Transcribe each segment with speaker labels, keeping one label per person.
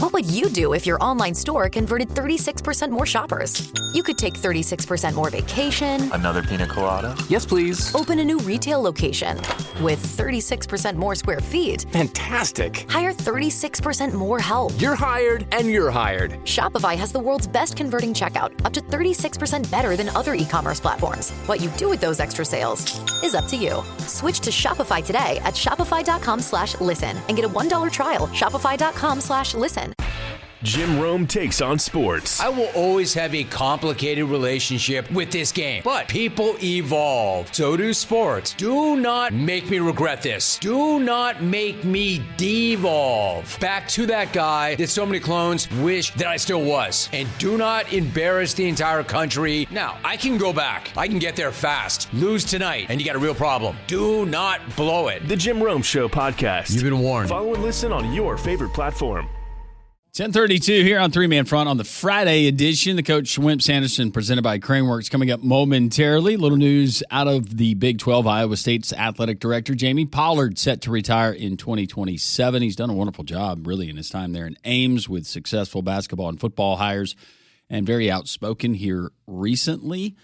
Speaker 1: What would you do if your online store converted 36% more shoppers? You could take 36% more vacation.
Speaker 2: Another pina colada? Yes, please.
Speaker 1: Open a new retail location with 36% more square feet.
Speaker 2: Fantastic.
Speaker 1: Hire 36% more help.
Speaker 2: You're hired and you're hired.
Speaker 1: Shopify has the world's best converting checkout, up to 36% better than other e-commerce platforms. What you do with those extra sales is up to you. Switch to Shopify today at shopify.com/listen and get a $1 trial. Shopify.com/listen.
Speaker 3: Jim Rome takes on sports.
Speaker 4: I will always have a complicated relationship with this game, but people evolve. So do sports. Do not make me regret this. Do not make me devolve back to that guy that so many clones wish that I still was. And do not embarrass the entire country. Now, I can go back. I can get there fast. Lose tonight, and you got a real problem. Do not blow it.
Speaker 3: The Jim Rome Show podcast.
Speaker 4: You've been warned.
Speaker 3: Follow and listen on your favorite platform.
Speaker 5: 10:32 here on Three Man Front on the Friday edition. The Coach Wimp Sanderson presented by Craneworks coming up momentarily. Little news out of the Big 12. Iowa State's athletic director, Jamie Pollard, set to retire in 2027. He's done a wonderful job, really, in his time there in Ames with successful basketball and football hires, and very outspoken here recently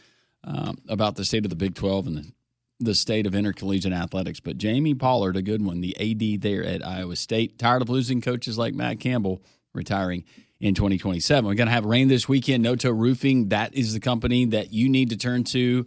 Speaker 5: about the state of the Big 12 and the state of intercollegiate athletics. But Jamie Pollard, a good one, the AD there at Iowa State, tired of losing coaches like Matt Campbell, retiring in 2027. We're going to have rain this weekend. Noto Roofing, that is the company that you need to turn to.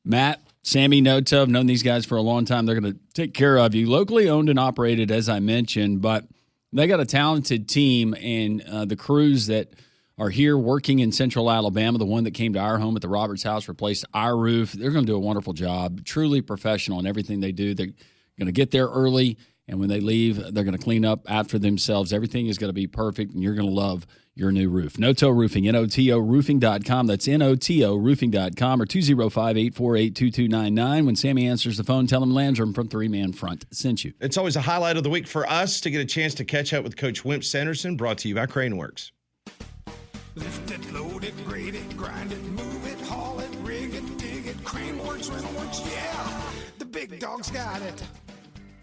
Speaker 5: Matt, Sammy, Noto, I've known these guys for a long time. They're going to take care of you. Locally owned and operated, as I mentioned, but they got a talented team, and the crews that are here working in Central Alabama, the one that came to our home at the Roberts House, replaced our roof. They're going to do a wonderful job, truly professional in everything they do. They're going to get there early, and when they leave, they're going to clean up after themselves. Everything is going to be perfect, and you're going to love your new roof. Noto Roofing, N-O-T-O roofing.com. That's N-O-T-O roofing.com or 205-848-2299. When Sammy answers the phone, tell him Landrum from Three Man Front sent you.
Speaker 6: It's always a highlight of the week for us to get a chance to catch up with Coach Wimp Sanderson, brought to you by Craneworks.
Speaker 7: Lift it, load it, grade it, grind it, move it, haul it, rig it, dig it, Craneworks, Rentalworks, yeah, the big dog's got it.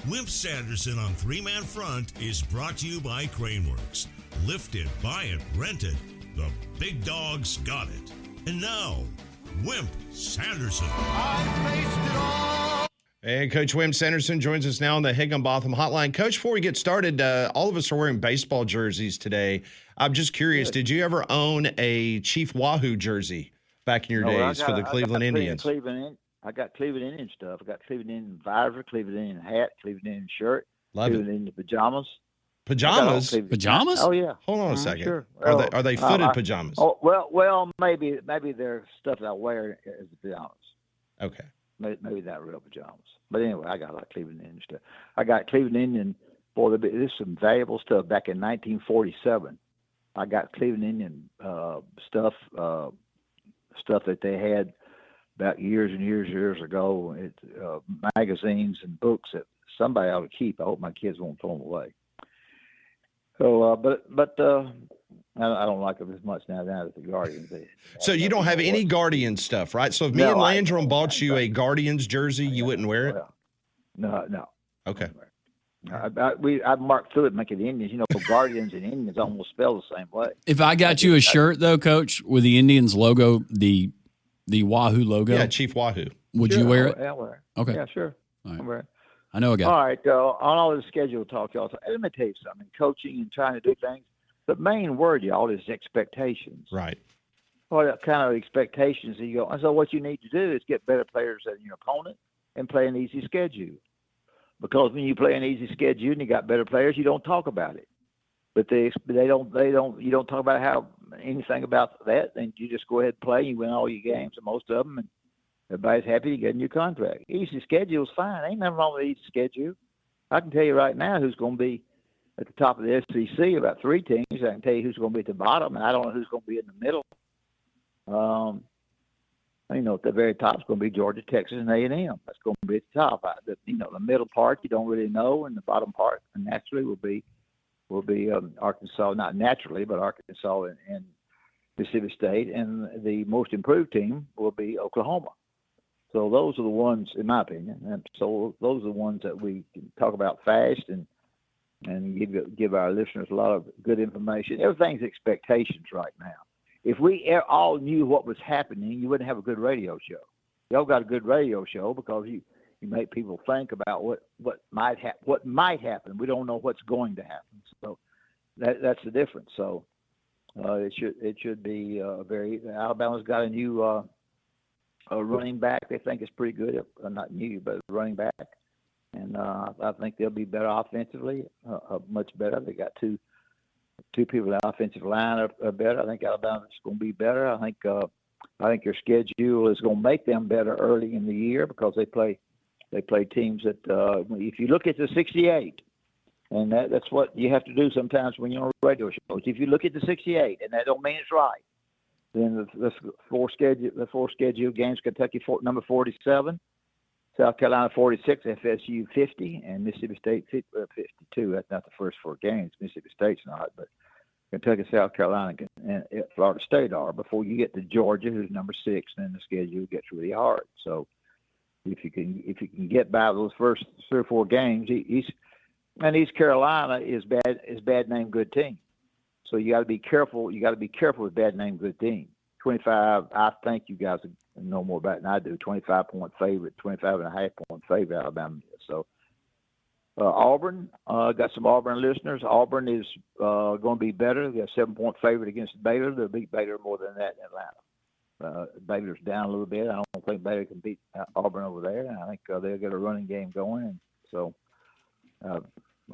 Speaker 8: Wimp Sanderson on Three Man Front is brought to you by Craneworks. Lift it, buy it, rent it. The big dog's got it. And now, Wimp Sanderson.
Speaker 7: I faced it all.
Speaker 6: And Coach Wimp Sanderson joins us now on the Higginbotham Hotline. Coach, before we get started, all of us are wearing baseball jerseys today. I'm just curious, did you ever own a Chief Wahoo jersey back in your days for the Cleveland Indians?
Speaker 9: I got Cleveland Indian stuff. I got Cleveland Indian visor, Cleveland Indian hat, Cleveland Indian shirt, Cleveland Indian pajamas.
Speaker 6: Pajamas?
Speaker 5: Pajamas?
Speaker 9: Oh yeah.
Speaker 6: Hold on a second.
Speaker 9: Sure.
Speaker 6: Are they footed pajamas?
Speaker 9: Oh well, maybe they're stuff that I wear as pajamas.
Speaker 6: Okay.
Speaker 9: Maybe not real pajamas. But anyway, I got like Cleveland Indian stuff. I got Cleveland Indian. Boy, this is some valuable stuff. Back in 1947, I got Cleveland Indian stuff that they had about years and years ago. Magazines and books that somebody ought to keep. I hope my kids won't throw them away. So, but I don't like them as much now that the Guardians.
Speaker 6: So you don't have any Guardians stuff, right? So if me and Landrum bought you a Guardians jersey, you wouldn't wear it?
Speaker 9: No.
Speaker 6: Okay.
Speaker 9: I marked through it, make it Indians. You know, Guardians and Indians almost spell the same way.
Speaker 5: If I got you a shirt, though, Coach, with the Indians logo, the Wahoo logo.
Speaker 6: Yeah, Chief Wahoo.
Speaker 5: Would you wear it?
Speaker 9: Yeah, I'll wear it.
Speaker 5: Okay.
Speaker 9: Yeah, sure.
Speaker 5: All right.
Speaker 9: I'll wear it.
Speaker 5: I know a guy.
Speaker 9: All right. On all this schedule talk, y'all. Let me tell you something. Coaching and trying to do things, the main word, y'all, is expectations.
Speaker 6: Right.
Speaker 9: What kind of expectations do you go? And so what you need to do is get better players than your opponent and play an easy schedule. Because when you play an easy schedule and you got better players, you don't talk about it. But you don't talk about anything about that, and you just go ahead and play. You win all your games, or most of them, and everybody's happy to get a new contract. Easy schedule is fine. Ain't nothing wrong with easy schedule. I can tell you right now who's going to be at the top of the SEC, about 3 teams. I can tell you who's going to be at the bottom, and I don't know who's going to be in the middle. At the very top is going to be Georgia, Texas, and A&M. That's going to be at the top. The middle part you don't really know, and the bottom part naturally will be Arkansas. Not naturally, but Arkansas and Mississippi State, and the most improved team will be Oklahoma. So those are the ones, in my opinion, and so those are the ones that we can talk about fast and and give our listeners a lot of good information. Everything's expectations right now. If we all knew what was happening, you wouldn't have a good radio show. Y'all got a good radio show because you make people think about what might happen. We don't know what's going to happen, so that's the difference. So it should be very. Alabama's got a new running back. They think it's pretty good. Not new, but running back, and I think they'll be better offensively, much better. They got two people in the offensive line are better. I think Alabama's going to be better. I think their schedule is going to make them better early in the year because they play teams that if you look at the 68, and that's what you have to do sometimes when you're on radio shows. If you look at the 68, and that don't mean it's right, then the four scheduled games: Kentucky number 47, South Carolina 46, FSU 50, and Mississippi State 52. That's not the first four games. Mississippi State's not, but Kentucky, South Carolina, and Florida State are. Before you get to Georgia, who's number 6, then the schedule gets really hard. So if you can get by those first 3 or 4 games, East Carolina is bad name good team. So you got to be careful. You got to be careful with bad name good team. 25. I think you guys know more about it than I do. 25-point favorite, 25.5-point favorite Alabama. So Auburn, got some Auburn listeners. Auburn is going to be better. They got a 7-point favorite against Baylor. They'll beat Baylor more than that in Atlanta. Baylor's down a little bit. I don't think Baylor can beat Auburn over there. And I think they'll get a running game going. And so I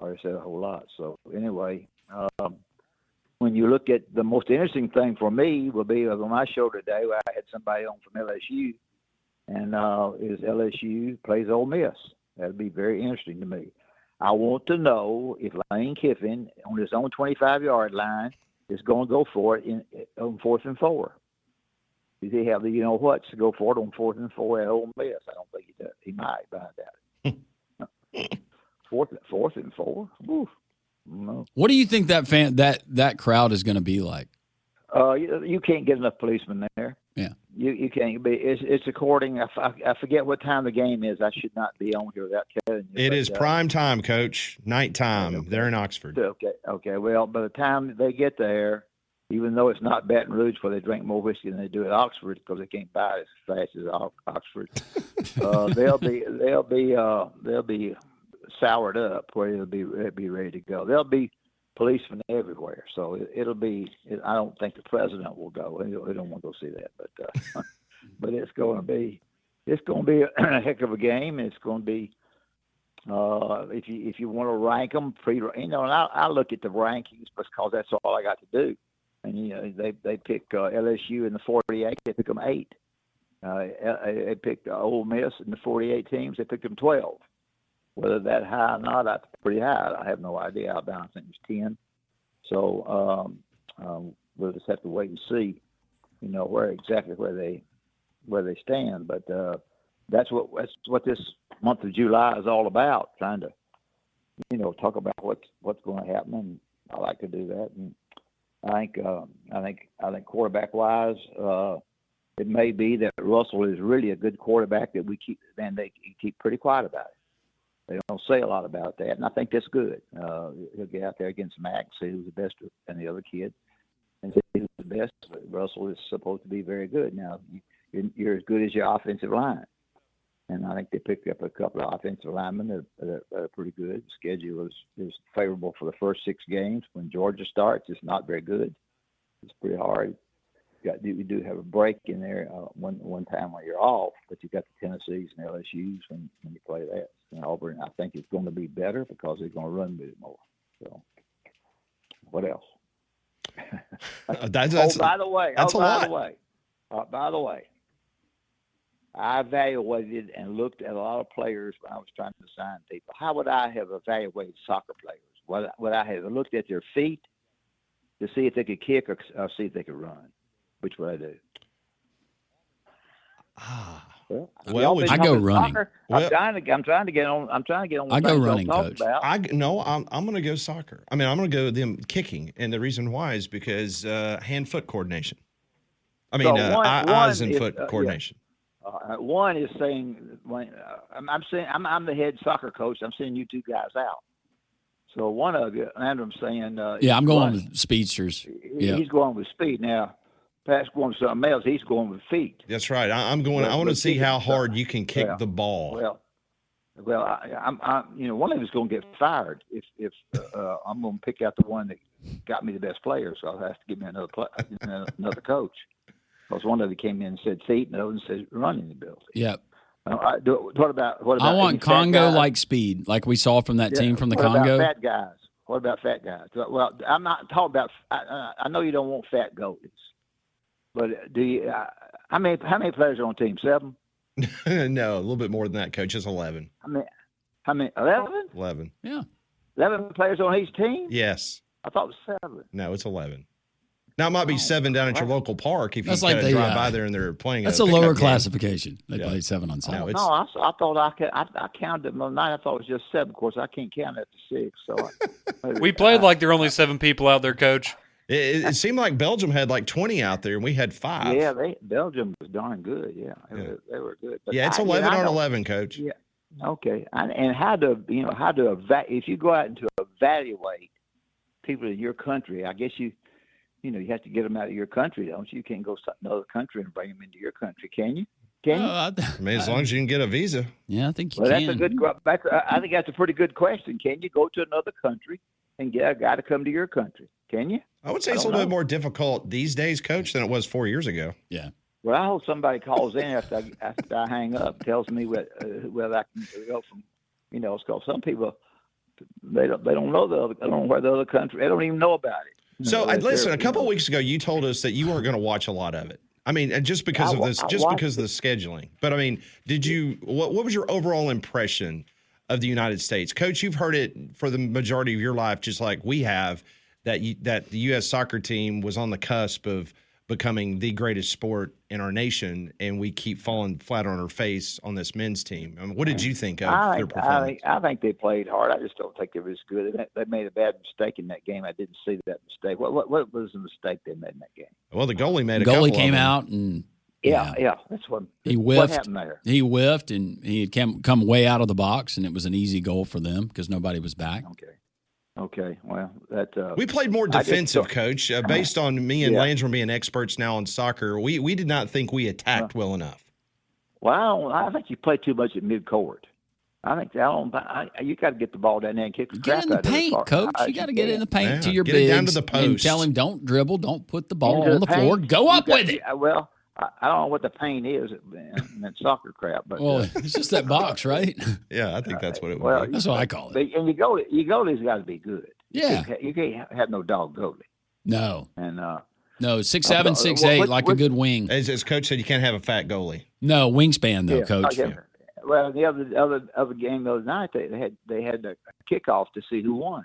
Speaker 9: already said a whole lot. So anyway, when you look at the most interesting thing for me will be on my show today, where I had somebody on from LSU, and is LSU plays Ole Miss. That'd be very interesting to me. I want to know if Lane Kiffin on his own 25-yard line is going to go for it on 4th and 4. Does he have the whats to go for it on 4th and 4 at Ole Miss? I don't think he does. He might, but I doubt it. 4th and 4. Oof. No.
Speaker 5: What do you think that crowd is going to be like?
Speaker 9: You can't get enough policemen there.
Speaker 5: Yeah,
Speaker 9: you can't be. It's according. I forget what time the game is. I should not be on here without telling you.
Speaker 6: It is prime time, Coach. Nighttime. Okay. They're in Oxford.
Speaker 9: Okay. Well, by the time they get there, even though it's not Baton Rouge, where they drink more whiskey than they do at Oxford because they can't buy it as fast as Oxford, they'll be soured up where it'll be ready to go. There'll be policemen everywhere, so it'll be. I don't think the president will go. He don't want to go see that, but it's going to be a heck of a game. It's going to be if you want to rank them, and I look at the rankings because that's all I got to do. And they pick LSU in the 48. They pick them 8. They picked Ole Miss in the 48 teams. They picked them 12. Whether that high or not, that's pretty high. I have no idea. Alabama, I think, was 10. So we'll just have to wait and see, where they stand. But that's what this month of July is all about. Trying to, talk about what's going to happen. And I like to do that. And I think quarterback wise, it may be that Russell is really a good quarterback that they keep pretty quiet about it. They don't say a lot about that, and I think that's good. He'll get out there against Mac and see who's the best and the other kid, and see who's the best. But Russell is supposed to be very good. Now, you're as good as your offensive line, and I think they picked up a couple of offensive linemen that are pretty good. The schedule is favorable for the first 6 games. When Georgia starts, it's not very good. It's pretty hard. You do have a break in there one time when you're off, but you got the Tennessees and LSU's when you play that. And Auburn, I think, is going to be better because they're going to run a bit more. So, what else? By the way, I evaluated and looked at a lot of players when I was trying to sign people. How would I have evaluated soccer players? Would I have looked at their feet to see if they could kick or see if they could run? Which would I do?
Speaker 6: Well,
Speaker 5: I go running.
Speaker 9: I'm trying to get on.
Speaker 5: I go running, Coach.
Speaker 6: I'm going to go soccer. I mean, I'm going to go them kicking, and the reason why is because hand-foot coordination. I mean, eyes and foot coordination.
Speaker 9: Yeah. One is saying, I'm the head soccer coach. I'm sending you 2 guys out. So one of you, Andrew's saying,
Speaker 5: I'm going with speedsters.
Speaker 9: He's going with speed. Now, Pat's going with something else. He's going with feet.
Speaker 6: That's right. I'm going. I want to see how hard you can kick the ball.
Speaker 9: Well, I'm one of us going to get fired if I'm going to pick out the one that got me the best player. So I'll have to give me another coach. Because one of them came in and said feet, and the other one said running ability.
Speaker 5: Yep.
Speaker 9: What about?
Speaker 5: I want Congo-like speed, like we saw from that team from the Congo.
Speaker 9: What about fat guys? What about fat guys? Well, I'm not talking about. I know you don't want fat goalies, but do you? How many players are on the team? 7?
Speaker 6: No, a little bit more than that, Coach. It's 11.
Speaker 9: How many? 11?
Speaker 6: 11.
Speaker 5: Yeah.
Speaker 9: 11 players on each team?
Speaker 6: Yes.
Speaker 9: I thought it was 7.
Speaker 6: No, it's 11. Now, it might be 7 down at your local park if you drive by there and they're playing.
Speaker 5: That's a lower classification. They play 7 on 7.
Speaker 9: No, I thought I counted them on 9. I thought it was just 7. Of course, I can't count after 6. So
Speaker 10: we played like there were only 7 people out there, Coach.
Speaker 6: It seemed like Belgium had like 20 out there, and we had 5.
Speaker 9: Yeah, Belgium was darn good. Yeah, they were good. But
Speaker 6: it's 11 on 11, Coach.
Speaker 9: Yeah. Okay. And how to if you go out and to evaluate people in your country, I guess you have to get them out of your country, don't you? You can't go to another country and bring them into your country, can you?
Speaker 6: I mean, as long as you can get a visa.
Speaker 5: Yeah, I think you
Speaker 9: can.
Speaker 5: That's
Speaker 9: a good. I think that's a pretty good question. Can you go to another country and get a guy to come to your country? Can you?
Speaker 6: I would say it's a little bit more difficult these days, Coach, than it was 4 years ago.
Speaker 5: Yeah.
Speaker 9: Well, I hope somebody calls in after I hang up, tells me whether I can go from, it's because some people they don't know they don't know where the other country. They don't even know about it.
Speaker 6: So, listen, a couple of weeks ago, you told us that you weren't going to watch a lot of it. I mean, and just because of the scheduling. But I mean, what was your overall impression of the United States? Coach, you've heard it for the majority of your life, just like we have, that the U.S. soccer team was on the cusp of becoming the greatest sport in our nation, and we keep falling flat on our face on this men's team. I mean, what did you think of their performance?
Speaker 9: I think they played hard. I just don't think they were as good. They made a bad mistake in that game. I didn't see that mistake. What was the mistake they made in that game?
Speaker 6: Well, the goalie made a couple of them.
Speaker 5: Goalie came out and
Speaker 9: yeah, that's what
Speaker 5: he whiffed.
Speaker 9: What happened there?
Speaker 5: He whiffed, and he had come way out of the box, and it was an easy goal for them because nobody was back.
Speaker 9: Okay. Well,
Speaker 6: we played more defensive, Coach. Based on me and Landrum being experts now in soccer, we did not think we attacked well enough.
Speaker 9: Well, I think you play too much at midcourt. I think you got to get the ball down there and kick the crap out of it.
Speaker 5: Get in the paint, Coach. You got to get in the paint to your
Speaker 6: get
Speaker 5: bigs
Speaker 6: it down to the post.
Speaker 5: And tell him don't dribble, don't put the ball on the floor. Go up with it.
Speaker 9: Well, I don't know what the paint is in that soccer crap, but
Speaker 5: it's just that box, right?
Speaker 6: Yeah, I think that's what it would be.
Speaker 5: That's what I call it.
Speaker 9: And your goalie's got to be good.
Speaker 5: Yeah,
Speaker 9: you can't have no dog goalie.
Speaker 5: No,
Speaker 9: and
Speaker 5: no 6'7", 6'8", like a good wing.
Speaker 6: As Coach said, you can't have a fat goalie.
Speaker 5: No wingspan though, Coach.
Speaker 9: Okay. Well, the other game the other night they had a kickoff to see who won.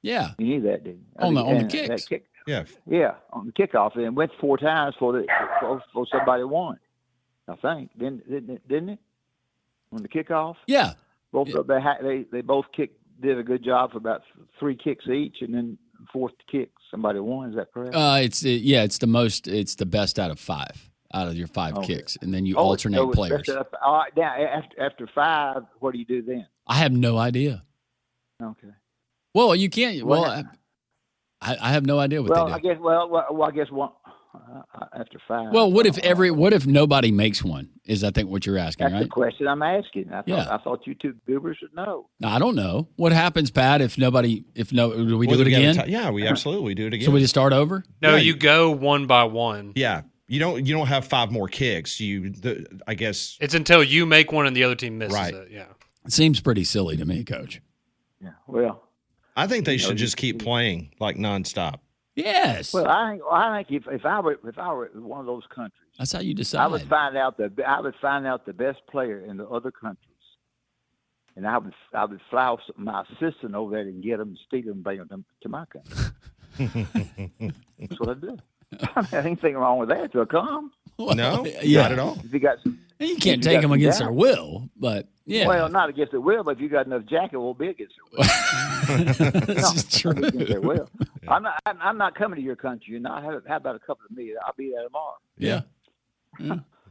Speaker 5: Yeah,
Speaker 9: you knew that, didn't you?
Speaker 5: On the kicks.
Speaker 6: Yeah,
Speaker 9: on the kickoff, and it went 4 times for somebody won. I think didn't it? On the kickoff.
Speaker 5: Yeah.
Speaker 9: Both they both did a good job for about 3 kicks each, and then fourth kick somebody won. Is that correct?
Speaker 5: It's the best out of 5 out of your 5 kicks, and then you alternate players.
Speaker 9: All right, now after 5, what do you do then?
Speaker 5: I have no idea.
Speaker 9: Okay.
Speaker 5: Well, you can't. I have no idea what they do.
Speaker 9: I guess one after 5.
Speaker 5: Well, what if nobody makes one? Is I think what you're asking,
Speaker 9: that's
Speaker 5: right?
Speaker 9: That's the question I'm asking. I thought you two goobers would know.
Speaker 5: I don't know what happens, Pat. Do we do it again?
Speaker 6: Yeah, we absolutely do it again.
Speaker 5: So we just start over?
Speaker 10: No, you go one by one.
Speaker 6: Yeah, you don't have 5 more kicks. I guess
Speaker 10: it's until you make one and the other team misses it. Yeah,
Speaker 5: it seems pretty silly to me, Coach.
Speaker 9: Yeah, well.
Speaker 6: I think they should just keep playing like nonstop.
Speaker 5: Yes.
Speaker 9: Well, I think if I were one of those countries,
Speaker 5: that's how you decide.
Speaker 9: I would find out the best player in the other countries, and I would fly my assistant over there and get them, steal them, and bring them to my country. That's what I do. There's anything wrong with that. To come?
Speaker 6: No, not at all.
Speaker 9: If you got
Speaker 5: you can't take them against their will, but yeah.
Speaker 9: Well, not against their will, but if you got enough jacket, it won't be against their will.
Speaker 5: This is true.
Speaker 9: Against their will. I'm not coming to your country. You know, how about a couple of me? I'll be there tomorrow.
Speaker 5: Yeah.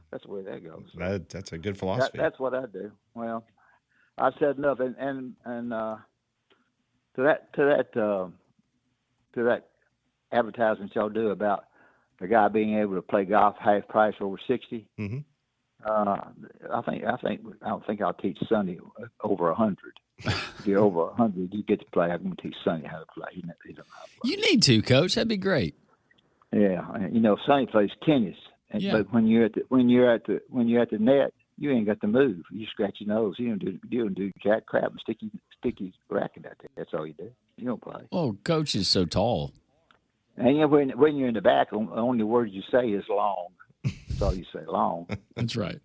Speaker 9: That's the way that goes.
Speaker 6: That's a good philosophy.
Speaker 9: That's what I do. Well, I've said enough, and to that advertisement y'all do about the guy being able to play golf half price over 60.
Speaker 6: Mm-hmm.
Speaker 9: I don't think I'll teach Sonny over 100. If you're over 100, you get to play. I'm going to teach Sonny how to play. He doesn't know how to play.
Speaker 5: You need to, Coach. That'd be great.
Speaker 9: Yeah, Sonny plays tennis, but when you're at the net, you ain't got to move. You scratch your nose. You don't do jack crap and stick your racket out there. That's all you do. You don't play.
Speaker 5: Oh, Coach is so tall.
Speaker 9: And when you're in the back, the only word you say is long. That's all you say, long.
Speaker 5: That's right.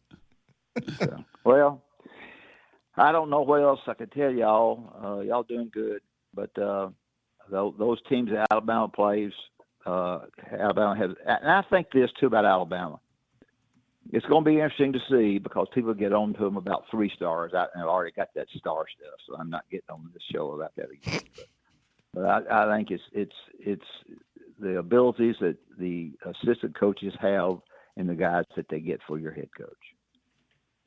Speaker 9: So, well, I don't know what else I could tell y'all. Y'all doing good, but those teams that Alabama plays, Alabama has, and I think this too about Alabama. It's going to be interesting to see because people get on to them about 3 stars. I've already got that star stuff, so I'm not getting on this show about that again. But I think it's the abilities that the assistant coaches have and the guys that they get for your head coach.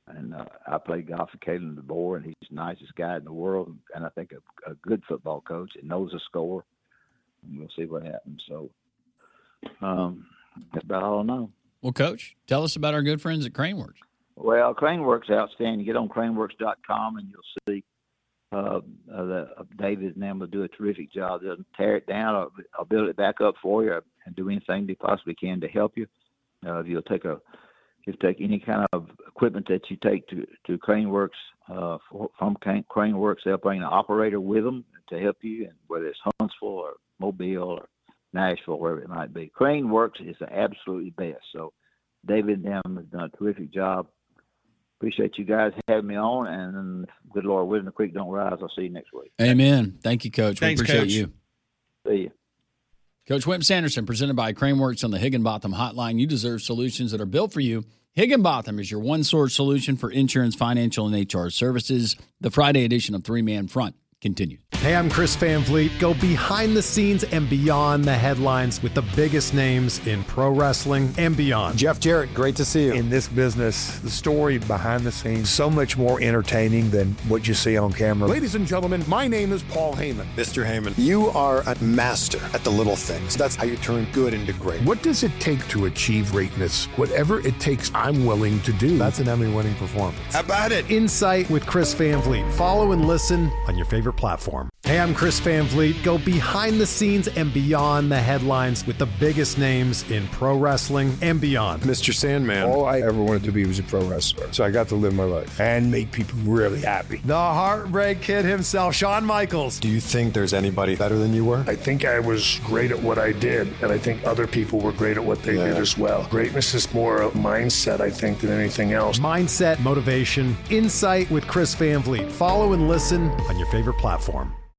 Speaker 9: And I played golf with Kalen DeBoer, and he's the nicest guy in the world, and I think a good football coach that knows the score. And we'll see what happens. So that's about all I know.
Speaker 5: Well, Coach, tell us about our good friends at Craneworks.
Speaker 9: Well, Craneworks is outstanding. Get on craneworks.com, and you'll see David and them will do a terrific job. They'll tear it down or build it back up for you and do anything they possibly can to help you. If you take any kind of equipment that you take to Craneworks from Craneworks, they'll bring an operator with them to help you, and whether it's Huntsville or Mobile or Nashville, wherever it might be. Craneworks is the absolutely best. So David and them have done a terrific job. Appreciate you guys having me on, and good Lord willing, the creek don't rise. I'll see you next week.
Speaker 5: Amen. Thank you, Coach.
Speaker 6: Thanks,
Speaker 5: we appreciate
Speaker 6: Coach.
Speaker 5: you.
Speaker 9: See you.
Speaker 5: Coach Wimp Sanderson, presented by Craneworks on the Higginbotham Hotline. You deserve solutions that are built for you. Higginbotham is your one-source solution for insurance, financial, and HR services. The Friday edition of Three Man Front continues.
Speaker 11: Hey, I'm Chris Van Vliet. Go behind the scenes and beyond the headlines with the biggest names in pro wrestling and beyond.
Speaker 12: Jeff Jarrett, great to see you.
Speaker 13: In this business, the story behind the scenes, so much more entertaining than what you see on camera.
Speaker 14: Ladies and gentlemen, my name is Paul Heyman.
Speaker 12: Mr. Heyman, you are a master at the little things. That's how you turn good into great.
Speaker 14: What does it take to achieve greatness? Whatever it takes, I'm willing to do.
Speaker 12: That's an Emmy-winning performance.
Speaker 13: How about it?
Speaker 11: Insight with Chris Van Vliet. Follow and listen on your favorite platform. Hey, I'm Chris Van Vliet. Go behind the scenes and beyond the headlines with the biggest names in pro wrestling and beyond.
Speaker 12: Mr. Sandman.
Speaker 13: All I ever wanted to be was a pro wrestler. So I got to live my life and make people really happy.
Speaker 11: The Heartbreak Kid himself, Shawn Michaels.
Speaker 12: Do you think there's anybody better than you were?
Speaker 13: I think I was great at what I did, and I think other people were great at what they did as well. Greatness is more a mindset, I think, than anything else.
Speaker 11: Mindset, motivation, insight with Chris Van Vliet. Follow and listen on your favorite platform.